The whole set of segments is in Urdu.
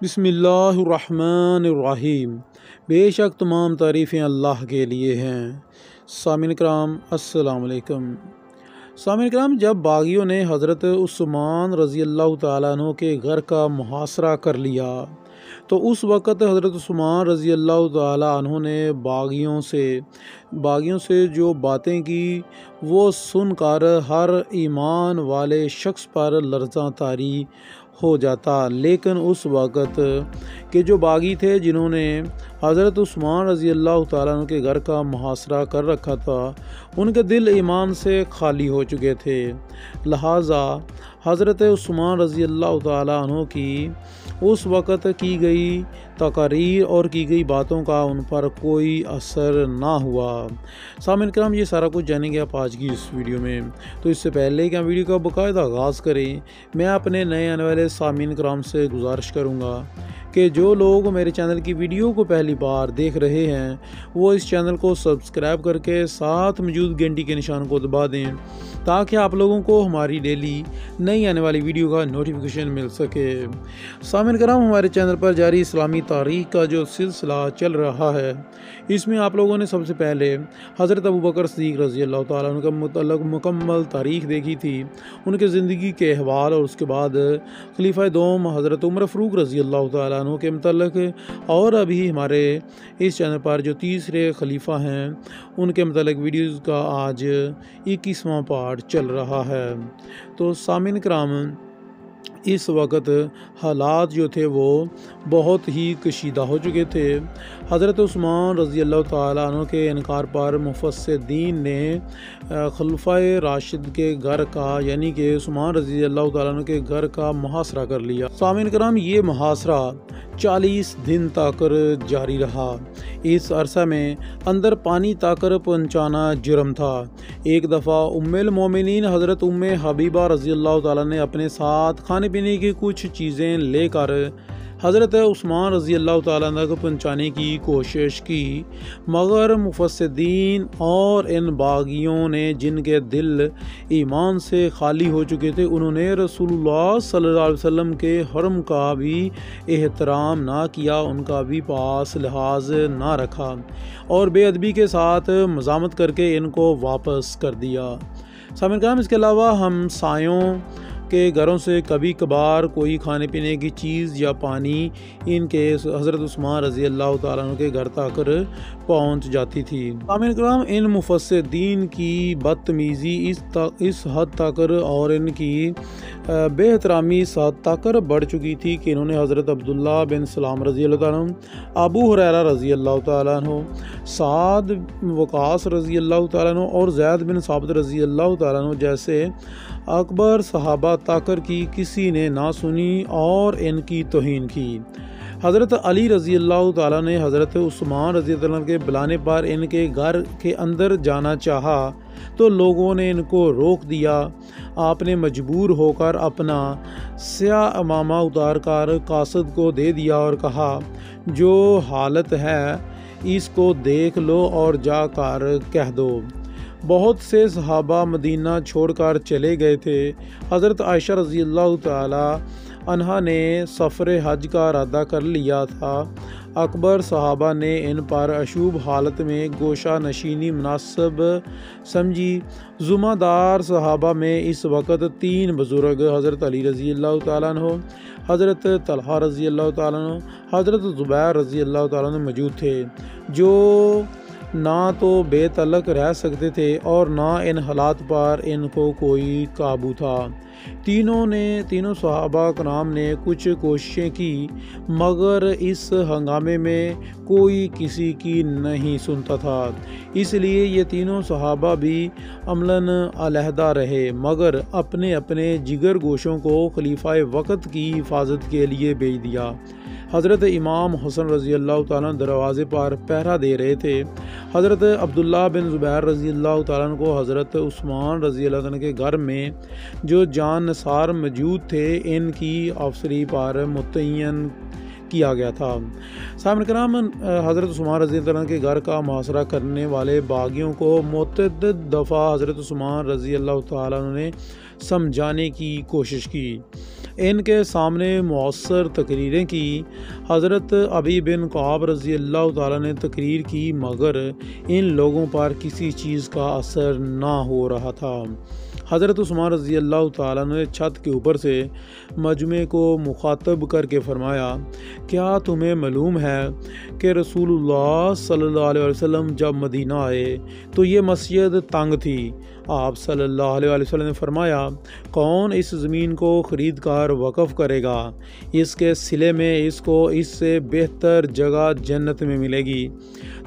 بسم اللہ الرحمن الرحیم۔ بے شک تمام تعریفیں اللہ کے لیے ہیں۔ سامعین کرام السلام علیکم۔ سامعین کرام، جب باغیوں نے حضرت عثمان رضی اللہ تعالیٰ عنہ کے گھر کا محاصرہ کر لیا تو اس وقت حضرت عثمان رضی اللہ تعالیٰ عنہ نے باغیوں سے جو باتیں کی وہ سن کر ہر ایمان والے شخص پر لرزاں طاری ہو جاتا، لیکن اس وقت کے جو باغی تھے جنہوں نے حضرت عثمان رضی اللہ تعالیٰ عنہ کے گھر کا محاصرہ کر رکھا تھا، ان کے دل ایمان سے خالی ہو چکے تھے، لہٰذا حضرت عثمان رضی اللہ تعالیٰ عنہ کی اس وقت کی گئی تقاریر اور کی گئی باتوں کا ان پر کوئی اثر نہ ہوا۔ سامعین کرام، یہ سارا کچھ جانیں گے آپ آج کی اس ویڈیو میں، تو اس سے پہلے کہ ہم ویڈیو کا باقاعدہ آغاز کریں، میں اپنے نئے آنے والے سامعین کرام سے گزارش کروں گا کہ جو لوگ میرے چینل کی ویڈیو کو پہلی بار دیکھ رہے ہیں وہ اس چینل کو سبسکرائب کر کے ساتھ موجود گھنٹی کے نشان کو دبا دیں تاکہ آپ لوگوں کو ہماری ڈیلی نئی آنے والی ویڈیو کا نوٹیفیکیشن مل سکے۔ سامعین کرام، ہمارے چینل پر جاری اسلامی تاریخ کا جو سلسلہ چل رہا ہے، اس میں آپ لوگوں نے سب سے پہلے حضرت ابوبکر صدیق رضی اللہ تعالیٰ عنہ کا متعلق مکمل تاریخ دیکھی تھی، ان کے زندگی کے احوال، اور اس کے بعد خلیفہ دوم حضرت عمر فاروق رضی اللہ تعالیٰ عنہ کے متعلق، اور ابھی ہمارے اس چینل پر جو تیسرے خلیفہ ہیں ان کے متعلق ویڈیوز کا آج 21واں پارٹ چل رہا ہے۔ تو سامعین کرام، اس وقت حالات جو تھے وہ بہت ہی کشیدہ ہو چکے تھے۔ حضرت عثمان رضی اللہ تعالیٰ عنہ کے انکار پر مفسدین نے خلفۂ راشد کے گھر کا، یعنی کہ عثمان رضی اللہ تعالیٰ عنہ کے گھر کا محاصرہ کر لیا۔ سامعین کرام، یہ محاصرہ 40 دن تک جاری رہا۔ اس عرصہ میں اندر پانی تک پہنچانا جرم تھا۔ ایک دفعہ ام المومنین حضرت ام حبیبہ رضی اللہ تعالیٰ نے اپنے ساتھ کھانے پینے کی کچھ چیزیں لے کر حضرت عثمان رضی اللہ تعالیٰ عنہ کو پہنچانے کی کوشش کی، مگر مفسدین اور ان باغیوں نے، جن کے دل ایمان سے خالی ہو چکے تھے، انہوں نے رسول اللہ صلی اللہ علیہ وسلم کے حرم کا بھی احترام نہ کیا، ان کا بھی پاس لحاظ نہ رکھا، اور بے ادبی کے ساتھ مزاحمت کر کے ان کو واپس کر دیا۔ سامعین کرام، اس کے علاوہ ہم سایوں کے گھروں سے کبھی کبھار کوئی کھانے پینے کی چیز یا پانی ان کے حضرت عثمان رضی اللہ تعالیٰ عنہ کے گھر تک پہنچ جاتی تھی۔ سامعین کرام، ان مفسدین کی بدتمیزی اس حد تک اور ان کی بے احترامی اس حد تک بڑھ چکی تھی کہ انہوں نے حضرت عبداللہ بن سلام رضی اللہ تعالیٰ عنہ، ابو ہریرہ رضی اللہ تعالیٰ عنہ، سعد وقاص رضی اللہ تعالیٰ عنہ اور زید بن ثابت رضی اللہ تعالیٰ عنہ جیسے اکبر صحابہ تک کی کسی نے نہ سنی اور ان کی توہین کی۔ حضرت علی رضی اللہ تعالیٰ نے حضرت عثمان رضی اللہ عنہ کے بلانے پر ان کے گھر کے اندر جانا چاہا تو لوگوں نے ان کو روک دیا۔ آپ نے مجبور ہو کر اپنا سیاہ عمامہ اتار کر قاصد کو دے دیا اور کہا، جو حالت ہے اس کو دیکھ لو اور جا کر کہہ دو۔ بہت سے صحابہ مدینہ چھوڑ کر چلے گئے تھے۔ حضرت عائشہ رضی اللہ تعالی عنہا نے سفر حج کا ارادہ کر لیا تھا۔ اکبر صحابہ نے ان پر اشوب حالت میں گوشہ نشینی مناسب سمجھی۔ ذمہ دار صحابہ میں اس وقت 3 بزرگ حضرت علی رضی اللہ تعالیٰ عنہ، حضرت طلحہ رضی اللہ تعالیٰ عنہ، حضرت زبیر رضی اللہ تعالیٰ عنہ موجود تھے، جو نہ تو بے تعلق رہ سکتے تھے اور نہ ان حالات پر ان کو کوئی قابو تھا۔ تینوں صحابہ کرام نے کچھ کوششیں کی، مگر اس ہنگامے میں کوئی کسی کی نہیں سنتا تھا، اس لیے یہ تینوں صحابہ بھی عملاً علیحدہ رہے، مگر اپنے اپنے جگر گوشوں کو خلیفہ وقت کی حفاظت کے لیے بھیج دیا۔ حضرت امام حسن رضی اللہ تعالیٰ دروازے پر پہرا دے رہے تھے۔ حضرت عبداللہ بن زبیر رضی اللہ تعالیٰ عنہ کو حضرت عثمان رضی اللہ تعالیٰ کے گھر میں جو جان نثار موجود تھے ان کی افسری پر متعین کیا گیا تھا۔ سامعین کرام، حضرت عثمان رضی اللہ عنہ کے گھر کا محاصرہ کرنے والے باغیوں کو متعدد دفعہ حضرت عثمان رضی اللہ تعالیٰ عنہ نے سمجھانے کی کوشش کی، ان کے سامنے مؤثر تقریریں کی۔ حضرت ابی بن کعب رضی اللہ تعالیٰ نے تقریر کی مگر ان لوگوں پر کسی چیز کا اثر نہ ہو رہا تھا۔ حضرت عثمان رضی اللہ تعالیٰ نے چھت کے اوپر سے مجمع کو مخاطب کر کے فرمایا، کیا تمہیں معلوم ہے کہ رسول اللہ صلی اللہ علیہ وسلم جب مدینہ آئے تو یہ مسجد تنگ تھی؟ آپ صلی اللہ علیہ وسلم نے فرمایا، کون اس زمین کو خرید کر وقف کرے گا؟ اس کے صلے میں اس کو اس سے بہتر جگہ جنت میں ملے گی۔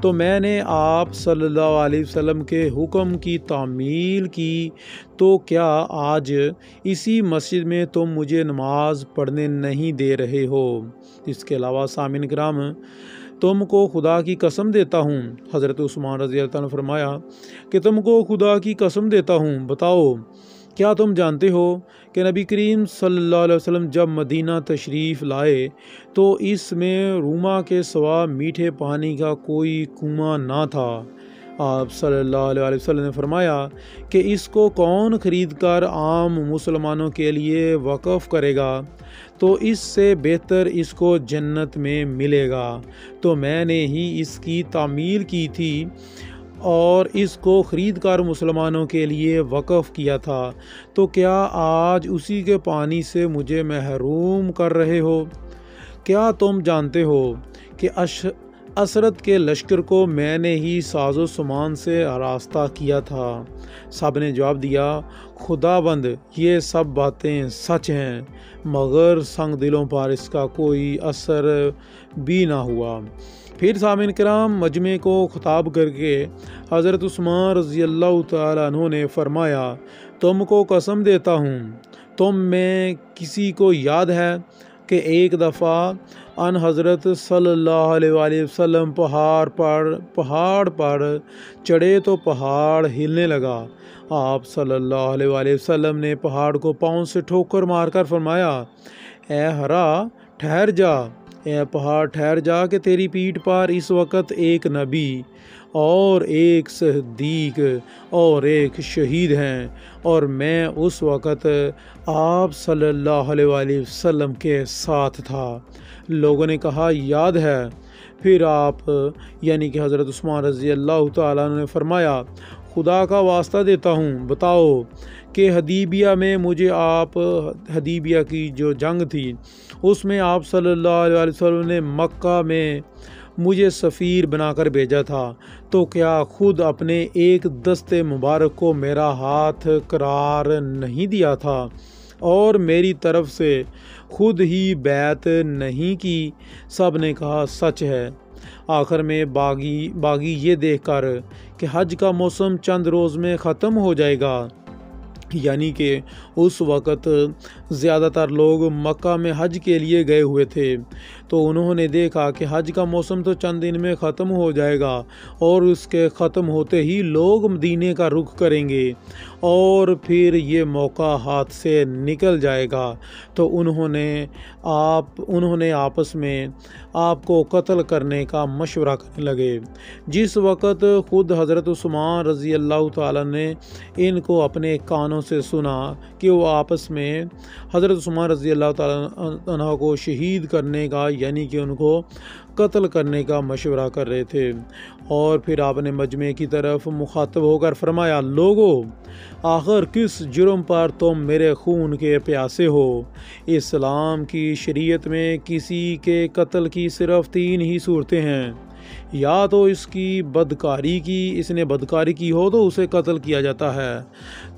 تو میں نے آپ صلی اللہ علیہ وسلم کے حکم کی تعمیل کی، تو کیا آج اسی مسجد میں تم مجھے نماز پڑھنے نہیں دے رہے ہو؟ اس کے علاوہ سامعین کرام، تم کو خدا کی قسم دیتا ہوں، حضرت عثمان رضی اللہ عنہ نے فرمایا کہ تم کو خدا کی قسم دیتا ہوں، بتاؤ کیا تم جانتے ہو کہ نبی کریم صلی اللہ علیہ وسلم جب مدینہ تشریف لائے تو اس میں روما کے سوا میٹھے پانی کا کوئی کنواں نہ تھا۔ آپ صلی اللہ علیہ وسلم نے فرمایا کہ اس کو کون خرید کر عام مسلمانوں کے لیے وقف کرے گا تو اس سے بہتر اس کو جنت میں ملے گا۔ تو میں نے ہی اس کی تعمیر کی تھی اور اس کو خرید کر مسلمانوں کے لیے وقف کیا تھا، تو کیا آج اسی کے پانی سے مجھے محروم کر رہے ہو؟ کیا تم جانتے ہو کہ اسرت کے لشکر کو میں نے ہی ساز و سامان سے آراستہ کیا تھا؟ سب نے جواب دیا، خداوند یہ سب باتیں سچ ہیں، مگر سنگ دلوں پر اس کا کوئی اثر بھی نہ ہوا۔ پھر سامعین کرام، مجمع کو خطاب کر کے حضرت عثمان رضی اللہ تعالیٰ عنہ نے فرمایا، تم کو قسم دیتا ہوں، تم میں کسی کو یاد ہے کہ ایک دفعہ ان حضرت صلی اللہ علیہ وسلم پہاڑ پر چڑھے تو پہاڑ ہلنے لگا۔ آپ صلی اللہ علیہ وسلم نے پہاڑ کو پاؤں سے ٹھوکر مار کر فرمایا، اے ہرا ٹھہر جا، اے پہاڑ ٹھہر جا کہ تیری پیٹھ پر اس وقت ایک نبی اور ایک صدیق اور ایک شہید ہیں، اور میں اس وقت آپ صلی اللہ علیہ وسلم کے ساتھ تھا۔ لوگوں نے کہا، یاد ہے؟ پھر آپ یعنی کہ حضرت عثمان رضی اللہ تعالیٰ عنہ نے فرمایا، خدا کا واسطہ دیتا ہوں، بتاؤ کہ حدیبیہ میں حدیبیہ کی جو جنگ تھی اس میں آپ صلی اللہ علیہ وسلم نے مکہ میں مجھے سفیر بنا کر بھیجا تھا، تو کیا خود اپنے ایک دست مبارک کو میرا ہاتھ قرار نہیں دیا تھا اور میری طرف سے خود ہی بیعت نہیں کی؟ سب نے کہا، سچ ہے۔ آخر میں باغی یہ دیکھ کر کہ حج کا موسم چند روز میں ختم ہو جائے گا، یعنی کہ اس وقت زیادہ تر لوگ مکہ میں حج کے لیے گئے ہوئے تھے، تو انہوں نے دیکھا کہ حج کا موسم تو چند دن میں ختم ہو جائے گا اور اس کے ختم ہوتے ہی لوگ مدینے کا رخ کریں گے اور پھر یہ موقع ہاتھ سے نکل جائے گا، تو انہوں نے آپس میں آپ کو قتل کرنے کا مشورہ کرنے لگے۔ جس وقت خود حضرت عثمان رضی اللہ تعالیٰ نے ان کو اپنے کانوں سے سنا کہ وہ آپس میں حضرت عثمان رضی اللہ تعالیٰ عنہ کو شہید کرنے کا یعنی کہ ان کو قتل کرنے کا مشورہ کر رہے تھے، اور پھر آپ نے مجمع کی طرف مخاطب ہو کر فرمایا، لوگو، آخر کس جرم پر تم میرے خون کے پیاسے ہو؟ اسلام کی شریعت میں کسی کے قتل کی صرف 3 ہی صورتیں ہیں، یا تو اس نے بدکاری کی ہو تو اسے قتل کیا جاتا ہے،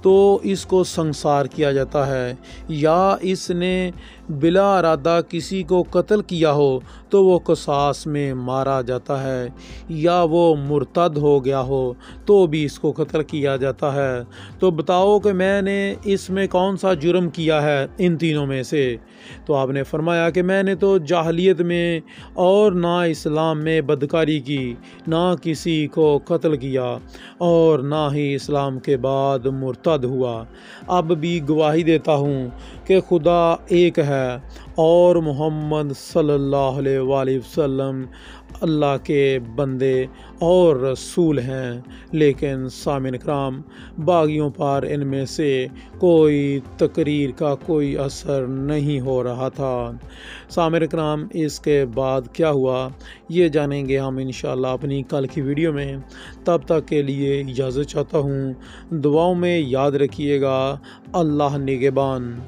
تو اس کو سنسار کیا جاتا ہے، یا اس نے بلا ارادہ کسی کو قتل کیا ہو تو وہ قصاص میں مارا جاتا ہے، یا وہ مرتد ہو گیا ہو تو بھی اس کو قتل کیا جاتا ہے۔ تو بتاؤ کہ میں نے اس میں کون سا جرم کیا ہے ان تینوں میں سے؟ تو آپ نے فرمایا کہ میں نے تو جاہلیت میں اور نہ اسلام میں بدکاری کی، نہ کسی کو قتل کیا اور نہ ہی اسلام کے بعد مرتد ہوا۔ اب بھی گواہی دیتا ہوں کہ خدا ایک ہے اور محمد صلی اللہ علیہ وآلہ وسلم اللہ کے بندے اور رسول ہیں، لیکن سامعین کرام باغیوں پر ان میں سے کوئی تقریر کا کوئی اثر نہیں ہو رہا تھا۔ سامعین کرام اس کے بعد کیا ہوا یہ جانیں گے ہم انشاءاللہ اپنی کل کی ویڈیو میں۔ تب تک کے لیے اجازت چاہتا ہوں، دعاؤں میں یاد رکھیے گا۔ اللہ نگہبان۔